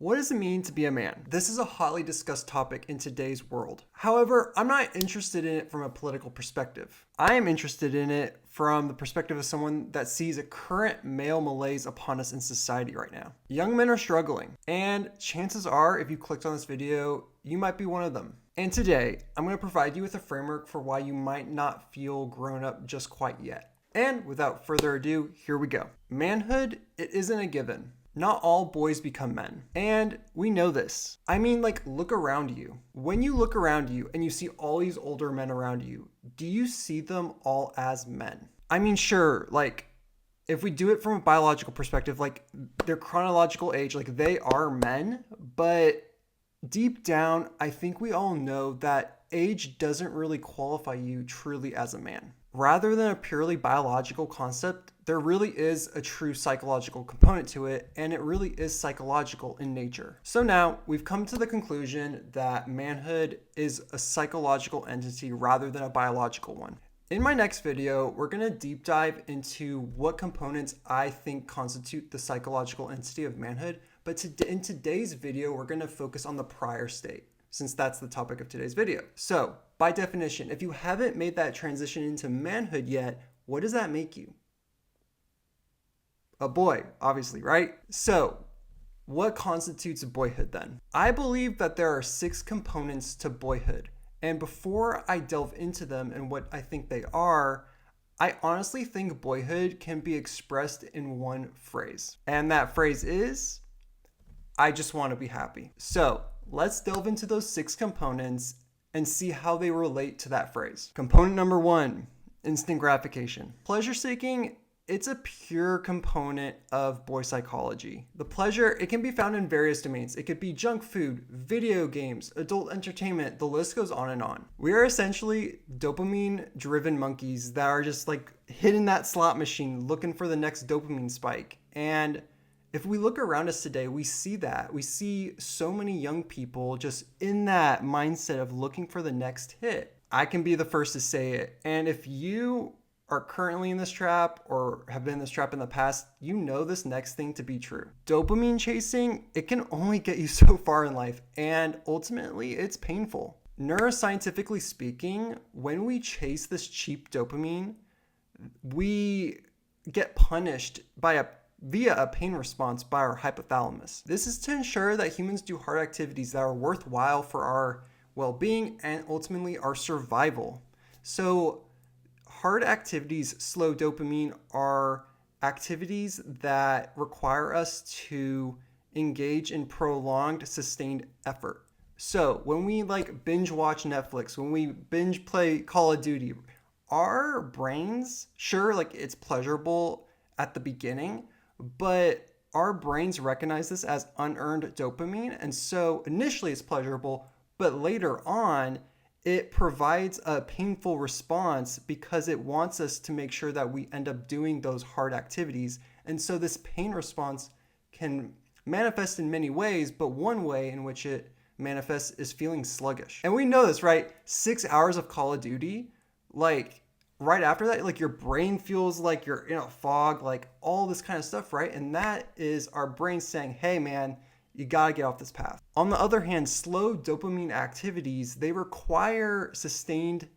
What does it mean to be a man? This is a hotly discussed topic in today's world. However, I'm not interested in it from a political perspective. I am interested in it from the perspective of someone that sees a current male malaise upon us in society right now. Young men are struggling, and chances are, if you clicked on this video, you might be one of them. And today, I'm going to provide you with a framework for why you might not feel grown up just quite yet. And without further ado, here we go. Manhood, it isn't a given. Not all boys become men. And we know this. I mean, look around you. When you look around you and you see all these older men around you, do you see them all as men? I mean, sure, if we do it from a biological perspective, their chronological age, they are men, but deep down, I think we all know that age doesn't really qualify you truly as a man. Rather than a purely biological concept, there really is a true psychological component to it, and it really is psychological in nature. So now we've come to the conclusion that manhood is a psychological entity rather than a biological one. In my next video, we're going to deep dive into what components I think constitute the psychological entity of manhood, but in today's video, we're going to focus on the prior state, since that's the topic of today's video. So, by definition, if you haven't made that transition into manhood yet, what does that make you? A boy, obviously, right? So, what constitutes boyhood then? I believe that there are 6 components to boyhood. And before I delve into them and what I think they are, I honestly think boyhood can be expressed in one phrase. And that phrase is, I just want to be happy. So, let's delve into those 6 components and see how they relate to that phrase. Component number 1, instant gratification. Pleasure seeking, it's a pure component of boy psychology. The pleasure, it can be found in various domains. It could be junk food, video games, adult entertainment, the list goes on and on. We are essentially dopamine-driven monkeys that are just hitting that slot machine looking for the next dopamine spike. And if we look around us today, we see that. We see so many young people just in that mindset of looking for the next hit. I can be the first to say it. And if you are currently in this trap or have been in this trap in the past, you know this next thing to be true. Dopamine chasing, it can only get you so far in life, and ultimately it's painful. Neuroscientifically speaking, when we chase this cheap dopamine, we get punished via a pain response by our hypothalamus. This is to ensure that humans do hard activities that are worthwhile for our well-being and ultimately our survival. So hard activities, slow dopamine, are activities that require us to engage in prolonged, sustained effort. So when we binge watch Netflix, when we binge play Call of Duty, our brains, sure, it's pleasurable at the beginning, but our brains recognize this as unearned dopamine. And so initially it's pleasurable, but later on, it provides a painful response because it wants us to make sure that we end up doing those hard activities. And so this pain response can manifest in many ways, but one way in which it manifests is feeling sluggish. And we know this, right? 6 hours of Call of Duty, right after that, your brain feels like you're in a fog, all this kind of stuff, right? And that is our brain saying, hey man, you gotta get off this path. On the other hand, slow dopamine activities, they require sustained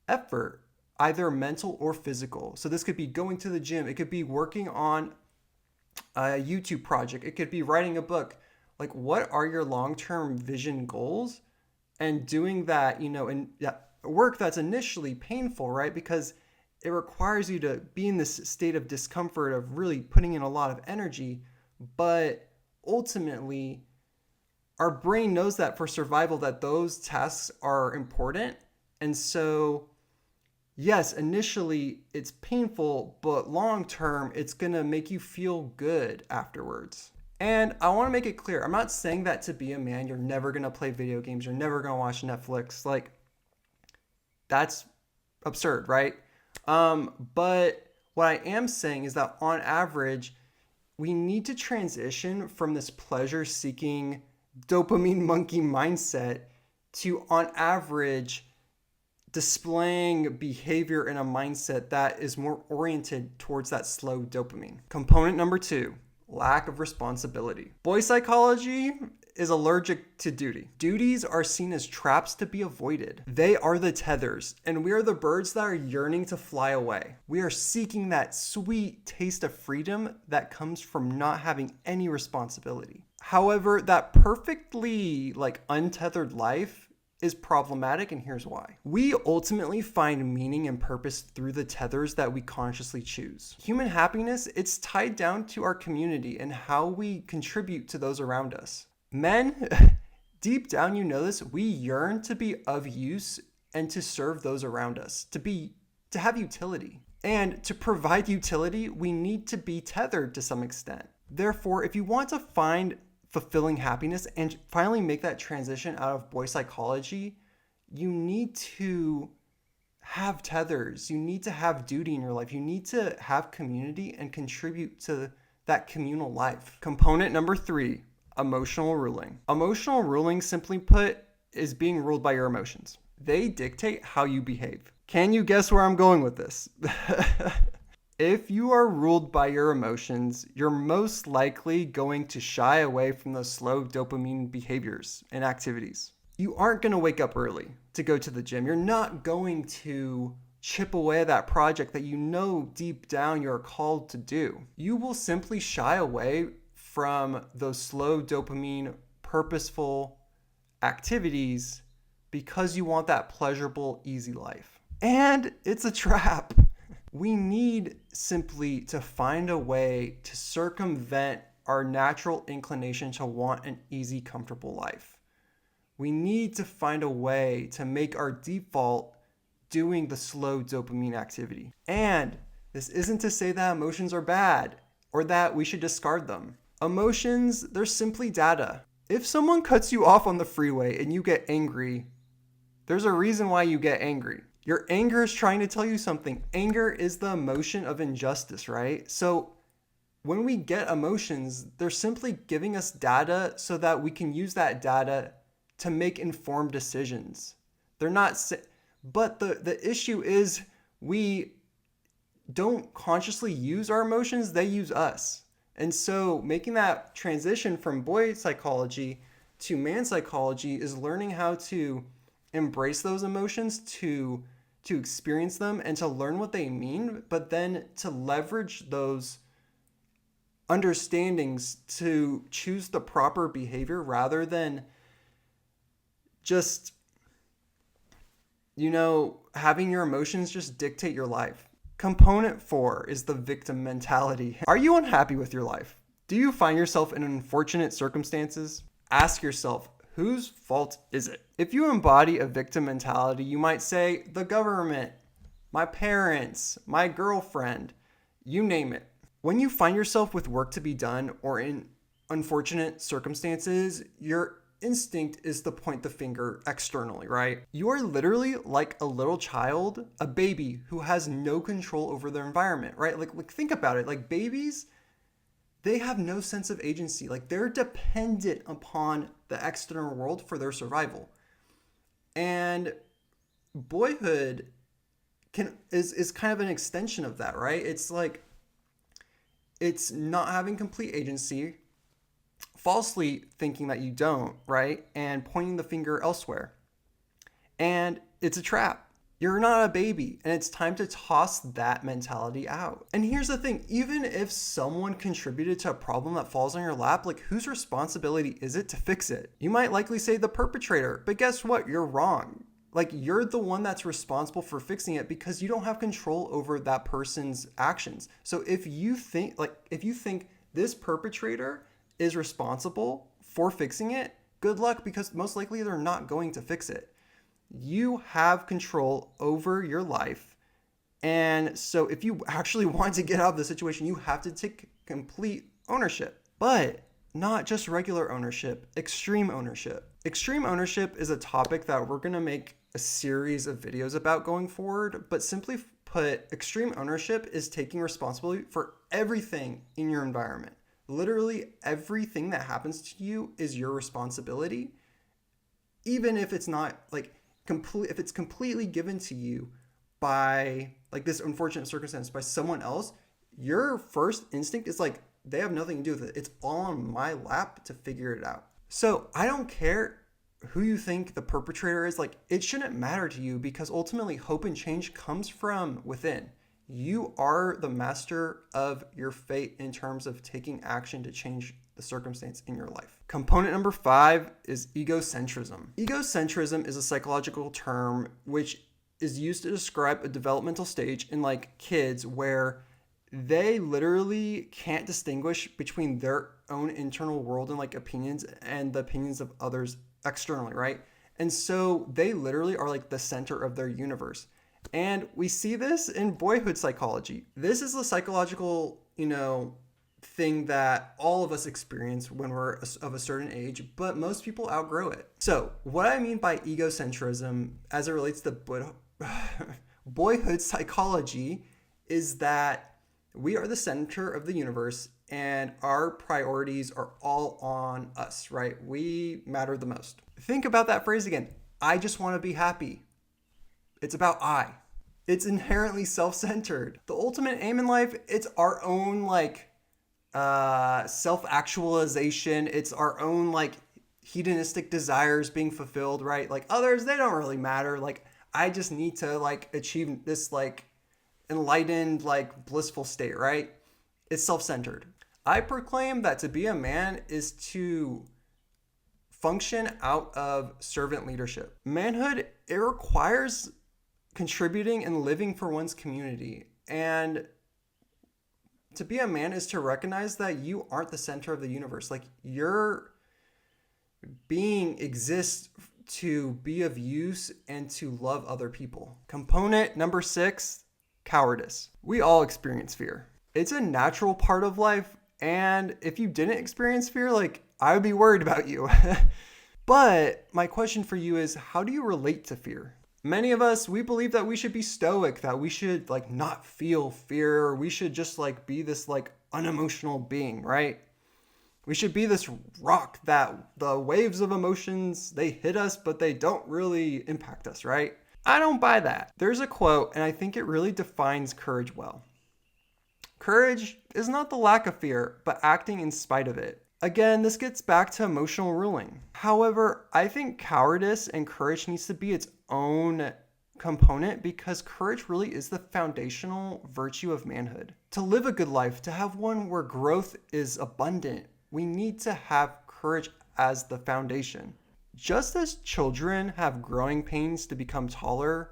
effort, either mental or physical. So this could be going to the gym. It could be working on a YouTube project. It could be writing a book. What are your long-term vision goals? And doing that, in work that's initially painful, right? Because it requires you to be in this state of discomfort of really putting in a lot of energy, but ultimately our brain knows that for survival that those tasks are important. And so yes, initially it's painful, but long term it's going to make you feel good afterwards. And I want to make it clear, I'm not saying that to be a man you're never going to play video games, you're never going to watch Netflix. That's absurd, right? But what I am saying is that on average, we need to transition from this pleasure-seeking dopamine monkey mindset to, on average, displaying behavior in a mindset that is more oriented towards that slow dopamine. Component number 2, lack of responsibility. Boy psychology is allergic to duty. Duties are seen as traps to be avoided. They are the tethers, and we are the birds that are yearning to fly away. We are seeking that sweet taste of freedom that comes from not having any responsibility. However, that perfectly untethered life is problematic, and here's why. We ultimately find meaning and purpose through the tethers that we consciously choose. Human happiness, it's tied down to our community and how we contribute to those around us. Men, deep down you know this, we yearn to be of use and to serve those around us, to have utility. And to provide utility, we need to be tethered to some extent. Therefore, if you want to find fulfilling happiness and finally make that transition out of boy psychology, you need to have tethers. You need to have duty in your life. You need to have community and contribute to that communal life. Component number 3, emotional ruling. Emotional ruling, simply put, is being ruled by your emotions. They dictate how you behave. Can you guess where I'm going with this? If you are ruled by your emotions, you're most likely going to shy away from those slow dopamine behaviors and activities. You aren't going to wake up early to go to the gym. You're not going to chip away at that project that you know deep down you're called to do. You will simply shy away from those slow dopamine, purposeful activities because you want that pleasurable, easy life. And it's a trap. We need simply to find a way to circumvent our natural inclination to want an easy, comfortable life. We need to find a way to make our default doing the slow dopamine activity. And this isn't to say that emotions are bad or that we should discard them. Emotions, they're simply data. If someone cuts you off on the freeway and you get angry, there's a reason why you get angry. Your anger is trying to tell you something. Anger is the emotion of injustice, right? So when we get emotions, they're simply giving us data so that we can use that data to make informed decisions. They're not, but the issue is we don't consciously use our emotions, they use us. And so making that transition from boy psychology to man psychology is learning how to embrace those emotions, to experience them and to learn what they mean, but then to leverage those understandings to choose the proper behavior rather than just, having your emotions just dictate your life. Component 4 is the victim mentality. Are you unhappy with your life? Do you find yourself in unfortunate circumstances? Ask yourself, whose fault is it? If you embody a victim mentality, you might say, the government, my parents, my girlfriend, you name it. When you find yourself with work to be done or in unfortunate circumstances, your instinct is to point the finger externally, right? You are literally like a little child, a baby who has no control over their environment, right? Like think about it. Like babies, they have no sense of agency. Like they're dependent upon the external world for their survival. And boyhood is kind of an extension of that, right? It's like it's not having complete agency, falsely thinking that you don't, right? And pointing the finger elsewhere. And it's a trap. You're not a baby, and it's time to toss that mentality out. And here's the thing, even if someone contributed to a problem that falls on your lap, like whose responsibility is it to fix it? You might likely say the perpetrator, but guess what? You're wrong. Like you're the one that's responsible for fixing it because you don't have control over that person's actions. So if you think this perpetrator is responsible for fixing it, good luck, because most likely they're not going to fix it. You have control over your life. And so if you actually want to get out of the situation, you have to take complete ownership. But not just regular ownership, extreme ownership. Extreme ownership is a topic that we're going to make a series of videos about going forward. But simply put, extreme ownership is taking responsibility for everything in your environment. Literally everything that happens to you is your responsibility, even if it's not like if it's completely given to you by like this unfortunate circumstance by someone else. Your first instinct is like, they have nothing to do with it. It's all on my lap to figure it out. So I don't care who you think the perpetrator is. Like, it shouldn't matter to you, because ultimately hope and change comes from within. You are the master of your fate in terms of taking action to change the circumstance in your life. Component number 5 is egocentrism. Egocentrism is a psychological term which is used to describe a developmental stage in like kids where they literally can't distinguish between their own internal world and like opinions and the opinions of others externally, right? And so they literally are like the center of their universe. And we see this in boyhood psychology. This is a psychological, thing that all of us experience when we're of a certain age, but most people outgrow it. So what I mean by egocentrism as it relates to boyhood psychology is that we are the center of the universe and our priorities are all on us, right? We matter the most. Think about that phrase again. I just want to be happy. It's about I. It's inherently self-centered. The ultimate aim in life, it's our own self-actualization. It's our own hedonistic desires being fulfilled, right? Like others, they don't really matter. Like I just need to achieve this enlightened, blissful state, right? It's self-centered. I proclaim that to be a man is to function out of servant leadership. Manhood, it requires contributing and living for one's community. And to be a man is to recognize that you aren't the center of the universe. Like your being exists to be of use and to love other people. Component number 6, cowardice. We all experience fear. It's a natural part of life. And if you didn't experience fear, I would be worried about you. But my question for you is, how do you relate to fear? Many of us, we believe that we should be stoic, that we should not feel fear, or we should just be this unemotional being, right? We should be this rock that the waves of emotions, they hit us, but they don't really impact us, right? I don't buy that. There's a quote, and I think it really defines courage well. Courage is not the lack of fear, but acting in spite of it. Again, this gets back to emotional ruling. However, I think cowardice and courage needs to be its own component because courage really is the foundational virtue of manhood. To live a good life, to have one where growth is abundant, we need to have courage as the foundation. Just as children have growing pains to become taller,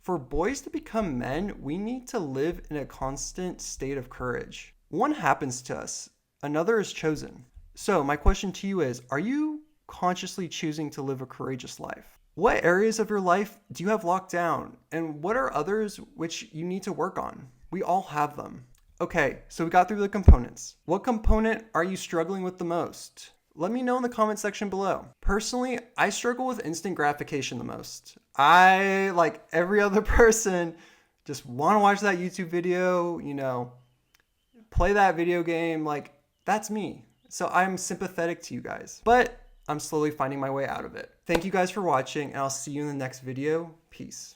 for boys to become men, we need to live in a constant state of courage. One happens to us, another is chosen. So my question to you is, are you consciously choosing to live a courageous life? What areas of your life do you have locked down? And what are others which you need to work on? We all have them. Okay, so we got through the components. What component are you struggling with the most? Let me know in the comment section below. Personally, I struggle with instant gratification the most. I, like every other person, just want to watch that YouTube video, play that video game. That's me. So I'm sympathetic to you guys, but I'm slowly finding my way out of it. Thank you guys for watching, and I'll see you in the next video. Peace.